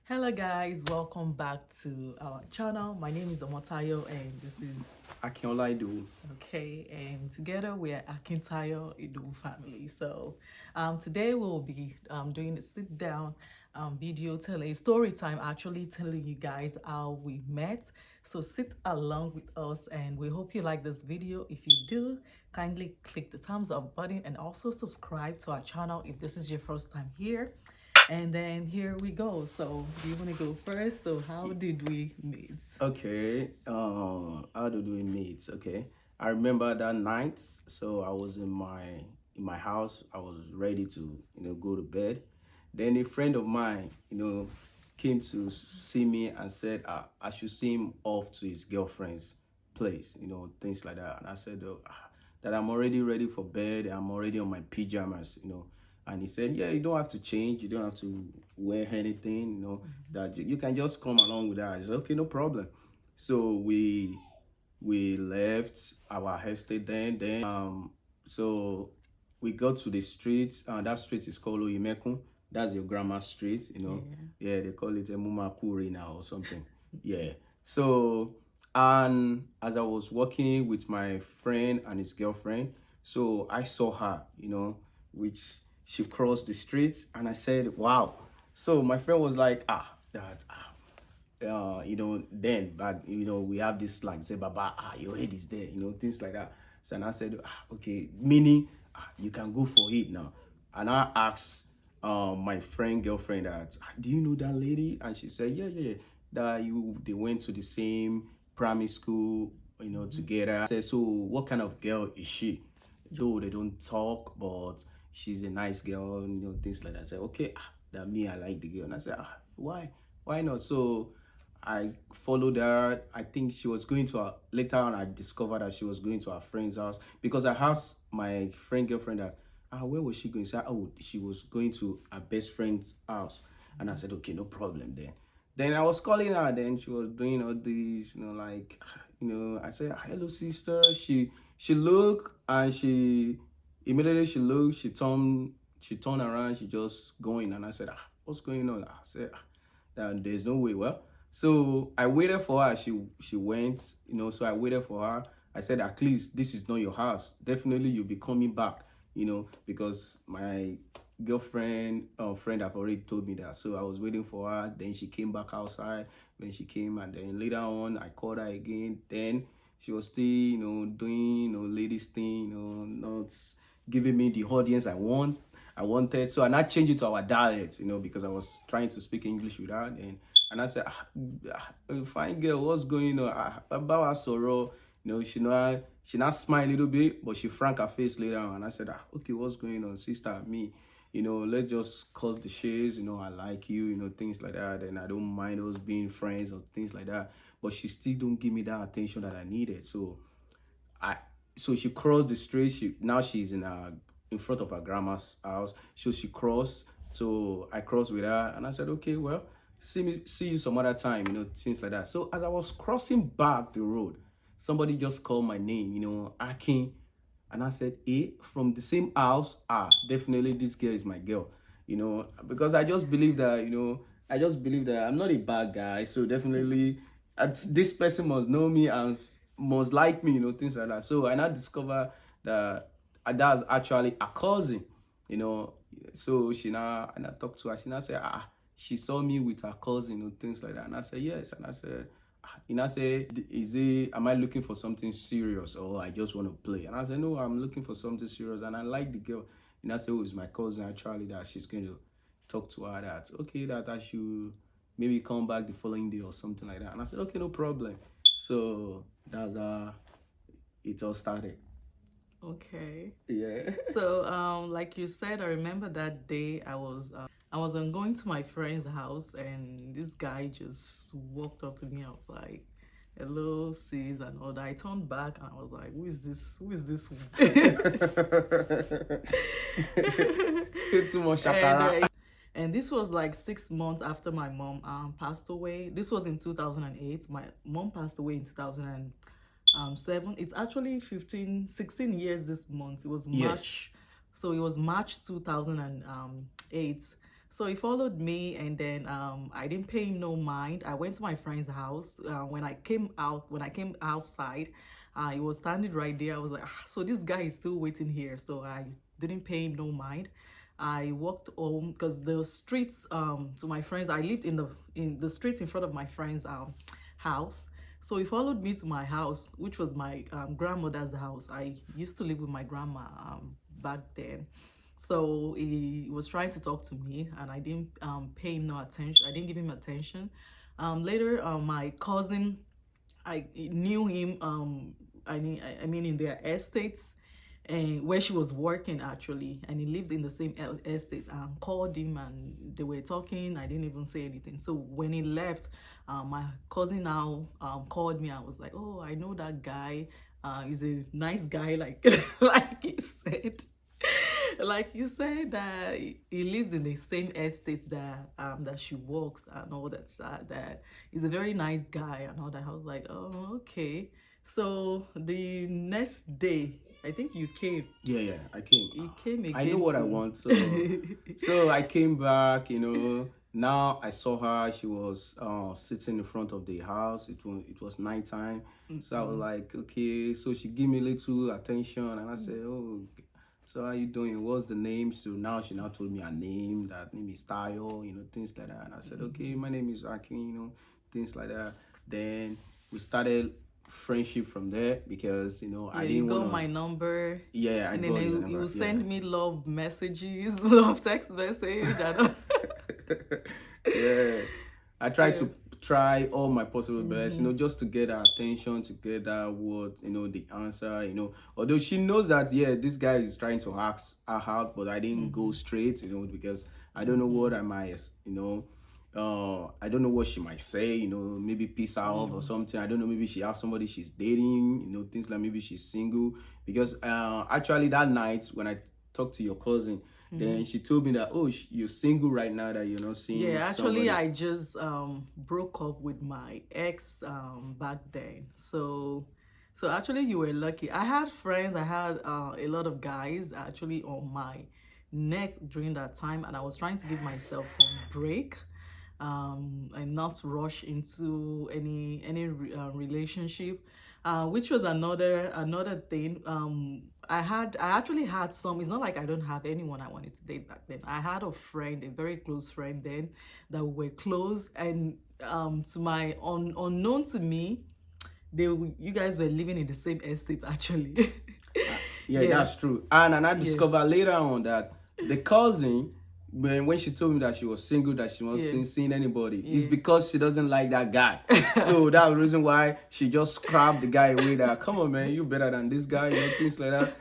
Hello guys, welcome back to our channel. My name is Omotayo and this is Akinola Idu. okay, and together we are Akintayo Idu family. So today we'll be doing a sit down video telling a story time, actually telling you guys how we met. So sit along with us and we hope you like this video. If you do, kindly click the thumbs up button and also subscribe to our channel if this is your first time here. And then here we go. So do you want to go first? So how did we meet? Okay, how did we meet? Okay, I remember that night. So I was in my house. I was ready to go to bed. Then a friend of mine came to see me and said I should see him off to his girlfriend's place. Things like that. And I said that I'm already ready for bed. I'm already on my pajamas. And he said, yeah, you don't have to change. You don't have to wear anything, that you can just come along with that. I said, okay, no problem. So we left our estate so we got to the street. That street is called Oyimekun. That's your grandma's street. Yeah, they call it Mumakuri now or something. Yeah. So, and as I was walking with my friend and his girlfriend, so I saw her, which she crossed the street, and I said, wow. So my friend was like, then back, we have this slang, say, Baba, your head is there, things like that. So and I said, okay, meaning you can go for it now. And I asked my girlfriend that, do you know that lady? And she said, yeah. They went to the same primary school, together. I said, so what kind of girl is she? Though they don't talk, but she's a nice girl, things like that. I said, okay, that me, I like the girl. And I said, why? Why not? So I followed her. I think she was going to her, later on I discovered that she was going to her friend's house, because I asked my girlfriend that, where was she going? She said, oh, she was going to her best friend's house. And I said, okay, no problem then. Then I was calling her, then she was doing all these, I said, hello sister. She looked, and she immediately she turned around, she just going. And I said, what's going on? I said, there's no way. Well, so I waited for her. She went, so I waited for her. I said, at least this is not your house. Definitely you'll be coming back, because my girlfriend friend have already told me that. So I was waiting for her. Then she came back outside. When she came, and then later on I called her again. Then she was still, doing, ladies thing, not giving me the audience I wanted. So and I changed it to our dialect, because I was trying to speak English with her. And I said, fine girl, what's going on? About her sorrow, she not smile a little bit, but she frank her face later on. And I said, okay, what's going on, sister? Me, let's just cause the shades, I like you, things like that. And I don't mind us being friends or things like that. But she still don't give me that attention that I needed. So she crossed the street. She's in front of her grandma's house. So she crossed. So I crossed with her, and I said, okay, well, see you some other time, things like that. So as I was crossing back the road, somebody just called my name, Akin. And I said, from the same house, definitely this girl is my girl, because I just believe that, I'm not a bad guy. So definitely this person must know me and must like me, things like that. So I now discover that that's actually a cousin, you know. So and I talked to her, she now said, she saw me with her cousin, things like that. And I said, yes. And I said, I said, am I looking for something serious, or I just want to play? And I said, no, I'm looking for something serious, and I like the girl. And I said, oh, it's my cousin actually, that she's going to talk to her that, okay, that I should maybe come back the following day or something like that. And I said, okay, no problem. So that's how it all started. Okay. Yeah. So like you said, I remember that day I was going to my friend's house and this guy just walked up to me. I was like, hello sis and all that. I turned back and I was like, who is this Too much shakara. And this was like 6 months after my mom passed away. This was in 2008. My mom passed away in 2007. It's actually 16 years this month. It was March. Yes. So it was March 2008. So he followed me, and then I didn't pay him no mind. I went to my friend's house. When I came outside, he was standing right there. I was like, ah, so this guy is still waiting here. So I didn't pay him no mind. I walked home because the streets to my friends. I lived in the streets in front of my friend's house. So he followed me to my house, which was my grandmother's house. I used to live with my grandma back then. So he was trying to talk to me, and I didn't pay him no attention. I didn't give him attention. Later, my cousin, I knew him. I mean, in their estates, and where she was working actually, and he lives in the same estate. Called him, and they were talking. I didn't even say anything. So when he left, my cousin now called me. I was like, oh, I know that guy. He's a nice guy, like like he said. Like you said, that he lives in the same estate that she works and all that. That he's a very nice guy and all that. I was like, oh, okay. So the next day, I think you came. Yeah, I came. You came I know again what I to. want. So I came back, Now I saw her. She was sitting in front of the house. It was nighttime. So I was like, okay. So she gave me a little attention, and I said, oh, so how you doing? What's the name? So now she now told me her name. That name is Tayo, things like that. And I said, okay, my name is Akin, things like that. Then we started friendship from there because Yeah, I you didn't got want my to. number, Yeah, I and then got your you number. will Yeah. send me love messages, love text message. And Yeah, I try yeah. to try all my possible best, just to get her attention, to get her what, the answer, Although she knows that, yeah, this guy is trying to ask her out, but I didn't go straight, because I don't know what I might, I don't know what she might say, maybe piss her off or something. I don't know, maybe she has somebody she's dating, things like maybe she's single. Because actually that night when I talked to your cousin, then she told me that, oh, you're single right now, that you're not seeing Yeah, actually, somebody. I just broke up with my ex back then. So actually, you were lucky. I had friends. I had a lot of guys actually on my neck during that time, and I was trying to give myself some break, and not rush into any relationship, which was another thing. I actually had some. It's not like I don't have anyone I wanted to date back then. I had a friend, a very close friend then, that we were close, and to my unknown to me, you guys were living in the same estate actually. Yeah, Yeah, that's true. And I yeah, discovered later on that the cousin, when she told me that she was single, that she yeah, wasn't seeing anybody, it's yeah. because she doesn't like that guy. So that's the reason why she just scrapped the guy away. That, come on, man, you better than this guy, things like that.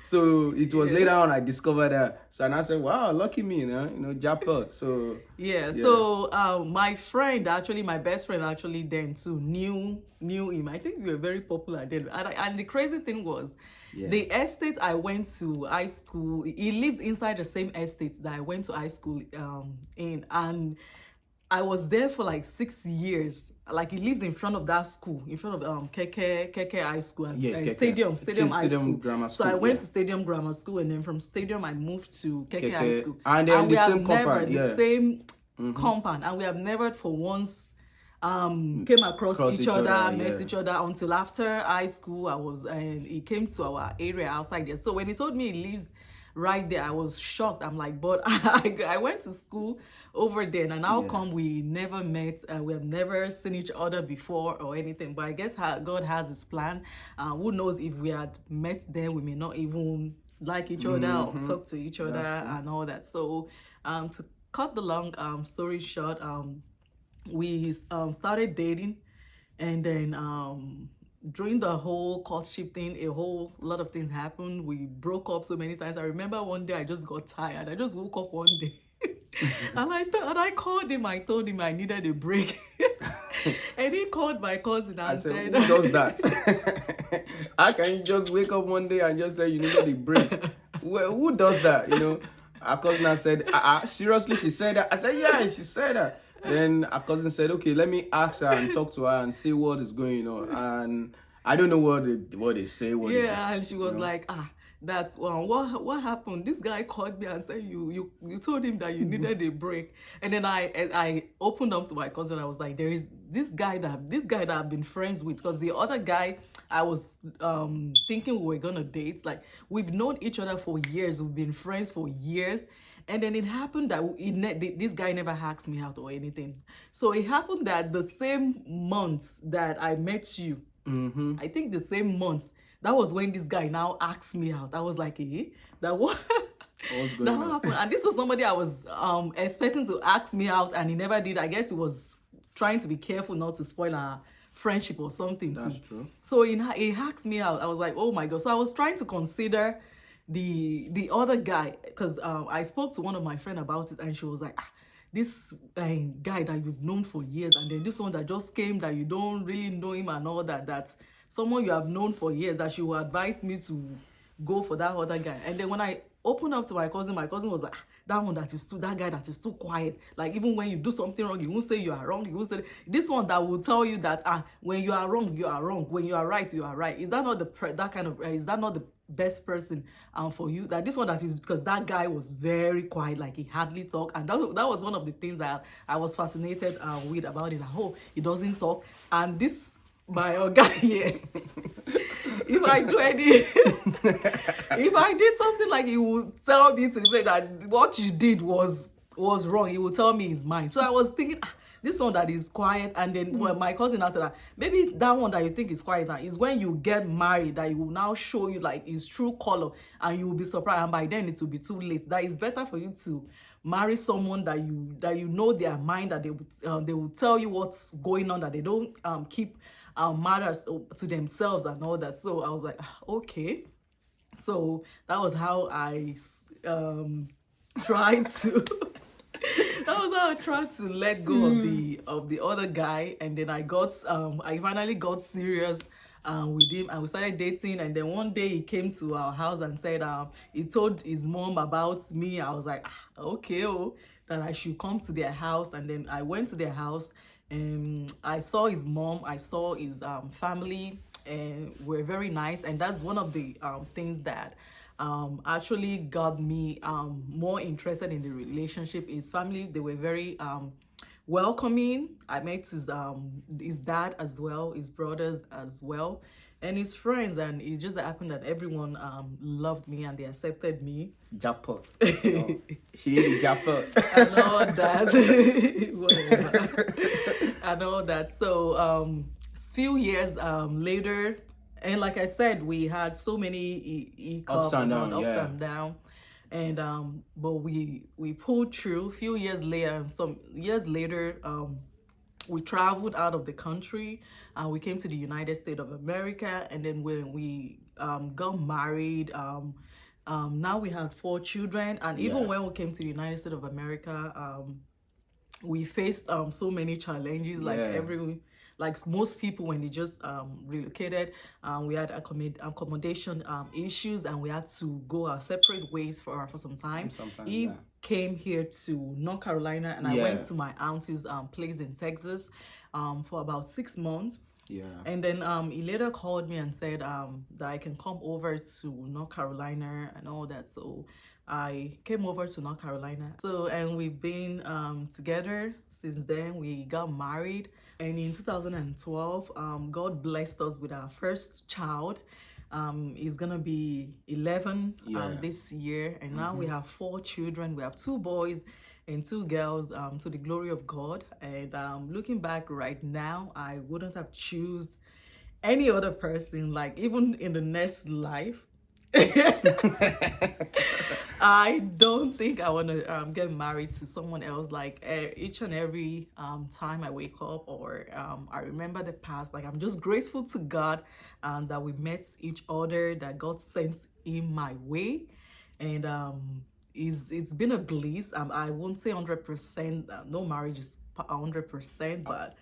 So it was Yeah. later on I discovered that. So and I said, wow, lucky me, jackpot. So Yeah, yeah, so my friend, actually, my best friend actually then too knew him. I think we were very popular then. And the crazy thing was, yeah. the estate I went to high school, he lives inside the same estate that I went to high school in. And I was there for like 6 years. Like, he lives in front of that school, in front of Keke High School, Yeah, and Keke. Stadium High Stadium School. Grammar So I School, went yeah. to Stadium Grammar School, and then from Stadium I moved to Keke High Keke. School. And then And the we have same never compound, the yeah. same compound, and we have never for once came across Cross each each other, other, met yeah. each other until after high school. And he came to our area outside there. So when he told me he lives right there, I was shocked. I'm like, but I went to school over there, and how Yeah. come we never met? We have never seen each other before or anything. But I guess God has his plan. Who knows, if we had met there, we may not even like each other or talk to each other That's true. and all that. So to cut the long story short, we started dating, and then during the whole courtship thing, a whole lot of things happened. We broke up so many times. I remember one day I just got tired. I just woke up one day and I called him. I told him I needed a break. And he called my cousin I and said, said, who does that? How can you just wake up one day and just say you need a break? Well, who does that? Our cousin said, seriously, she said that. I said, yeah, she said that. Then our cousin said, okay, let me ask her and talk to her and see what is going on. And I don't know what they say, what they yeah, and she was you know. like, that what happened? This guy called me and said you told him that you needed a break. And then I opened up to my cousin. I was like, there is this guy that I've been friends with, because the other guy I was thinking we were gonna date. Like, we've known each other for years, we've been friends for years. And then it happened that this guy never asked me out or anything. So it happened that the same month that I met you, I think the same month, that was when this guy now asked me out. I was like, that what? What's going That on? happened. And this was somebody I was expecting to ask me out, and he never did. I guess he was trying to be careful not to spoil our friendship or something That's too. true. So he asked me out. I was like, oh my god. So I was trying to consider the other guy, because I spoke to one of my friend about it, and she was like, this guy that you've known for years, and then this one that just came, that you don't really know him and all that, that's someone you have known for years, that she will advise me to go for that other guy. And then when I opened up to my cousin was like, that guy that is too quiet. Like, even when you do something wrong, he won't say you are wrong. He won't say this one that will tell you that when you are wrong, you are wrong. When you are right, you are right. Is that not that kind of is that not the best person for you? That this one that is, because that guy was very quiet, like he hardly talk. And that was one of the things that I was fascinated with about it. Oh, he doesn't talk. And this my guy here, if I do any if I did something, like, he would tell me to the place that what you did was wrong. He would tell me his mind. So I was thinking, this one that is quiet. And then when my cousin asked that, maybe that one that you think is quiet now is when you get married, that he will now show you like his true color, and you will be surprised. And by then it will be too late. That is better for you to marry someone that you know their mind, that they will tell you what's going on, that they don't keep matters to themselves and all that. So I was like, okay. So that was how I tried to that was how I tried to let go of the other guy. And then I finally got serious with him, and we started dating. And then one day he came to our house and said he told his mom about me. I was like, okay, that I should come to their house. And then I went to their house, and I saw his mom, I saw his family, and were very nice. And that's one of the things that actually got me more interested in the relationship. His family, they were very welcoming. I met his dad as well, his brothers as well, and his friends. And it just happened that everyone loved me, and they accepted me. Jackpot. No, she is a jackpot. And all that. Whatever. And all that. So few years later, and like I said, we had so many Ups and down, ups yeah. and down. And but we pulled through. Few years later, some years later, we traveled out of the country, and we came to the United States of America. And then when we got married, now we had 4 children. And even Yeah. when we came to the United States of America, we faced so many challenges, like Yeah. like most people when they just relocated. We had accommodation issues, and we had to go our separate ways for some time. Sometimes, He yeah. came here to North Carolina, and I Yeah. went to my auntie's place in Texas for about 6 months. Yeah. And then he later called me and said that I can come over to North Carolina and all that. So I came over to North Carolina. So, and we've been together since then. We got married. And in 2012, God blessed us with our first child. He's gonna be 11 Yeah. this year. And now we have 4 children. We have 2 boys and 2 girls, to the glory of God. And looking back right now, I wouldn't have choose any other person, like even in the next life. I don't think I want to get married to someone else. Like each and every time I wake up, or I remember the past, like I'm just grateful to God that we met each other, that God sent in my way. And it's been a bliss. I won't say 100%. No marriage is 100%, but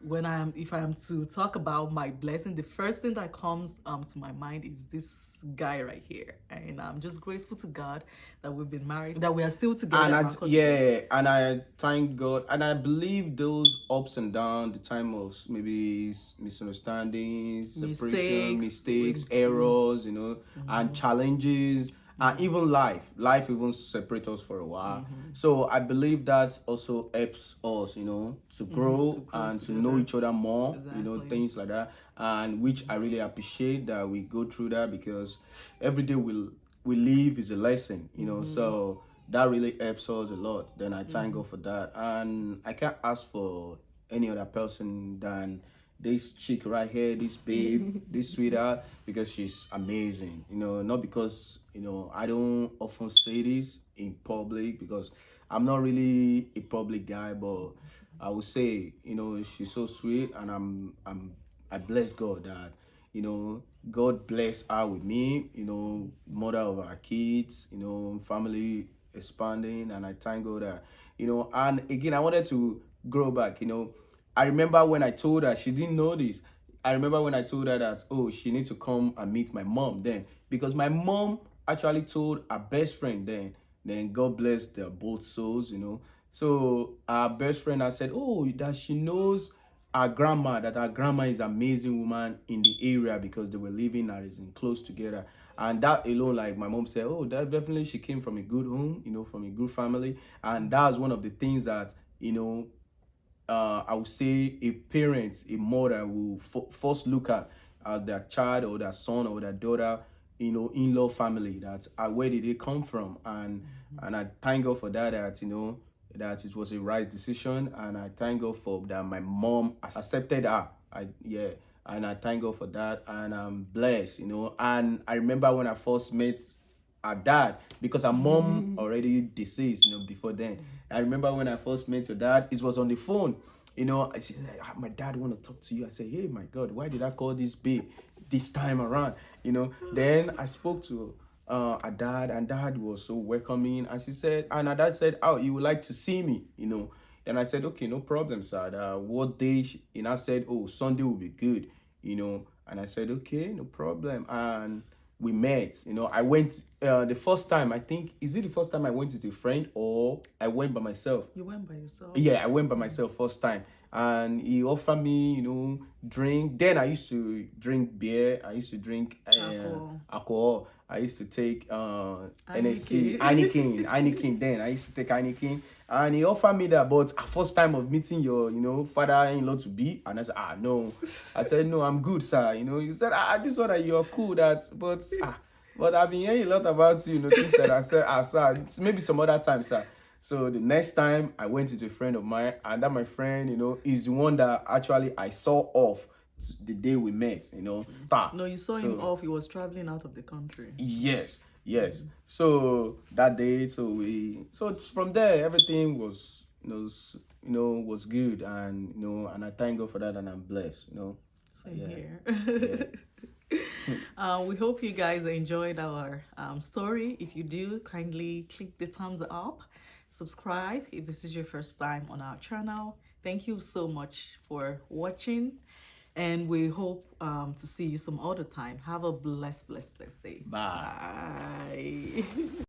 if I'm to talk about my blessing, the first thing that comes to my mind is this guy right here, and I'm just grateful to God that we've been married, that we are still together. And Miraculously. yeah, and I thank God, and I believe those ups and downs, the time of maybe misunderstandings, separation, Mistakes. mistakes, errors, and challenges, and even life even separate us for a while. So I believe that also helps us, to To grow grow and to know together. each other more, Exactly. things like that, and which I really appreciate that we go through that, because every day we live is a lesson, so that really helps us a lot. Then I thank God for that. And I can't ask for any other person than this chick right here, this babe, this sweetheart, because she's amazing. Not because, I don't often say this in public, because I'm not really a public guy, but I would say, she's so sweet, and I bless God that, God bless her with me, mother of our kids, family expanding, and I thank God that, and again, I wanted to grow back, I remember when I told her, she didn't know this. I remember when I told her that, oh, she needs to come and meet my mom then, because my mom actually told her best friend then God bless their both souls, So our best friend, I said, oh, that she knows our grandma, that our grandma is an amazing woman in the area, because they were living as in close together. And that alone, like my mom said, oh, that definitely she came from a good home, from a good family. And that's one of the things that, I would say a parent, a mother will first look at their child or their son or their daughter, in-law family. That where did they come from, and I thank God for that. That that it was a right decision, and I thank God for that. My mom accepted her. And I thank God for that, and I'm blessed. And I remember when I first met her dad, because her mom already deceased, before then. I remember when I first met your dad, it was on the phone. She said, my dad want to talk to you. I said, hey, my God, why did I call this babe this time around? Then I spoke to her dad, and dad was so welcoming. And she said, and her dad said, oh, you would like to see me, And I said, okay, no problem, sir. What day? And I said, oh, Sunday will be good, And I said, okay, no problem. And we met. I went the first time. I think, is it the first time I went with a friend, or I went by myself? You went by yourself. Yeah, I went by myself first time, and he offered me, drink. Then I used to drink beer. I used to drink alcohol. I used to take NSC, Heineken. Then I used to take Heineken, and he offered me that. But first time of meeting your, father-in-law to be, and I said, no. I said, no, I'm good, sir. He said, this one that you're cool, but I've been hearing a lot about you, things that I said, sir, maybe some other time, sir. So the next time I went with a friend of mine, and that my friend, is the one that actually I saw off the day we met, No, you saw him off. He was traveling out of the country. Yes. So that day, so from there, everything was, was good, and and I thank God for that, and I'm blessed, Same yeah. here. We hope you guys enjoyed our story. If you do, kindly click the thumbs up, subscribe if this is your first time on our channel. Thank you so much for watching, and we hope to see you some other time. Have a blessed day. Bye. Bye.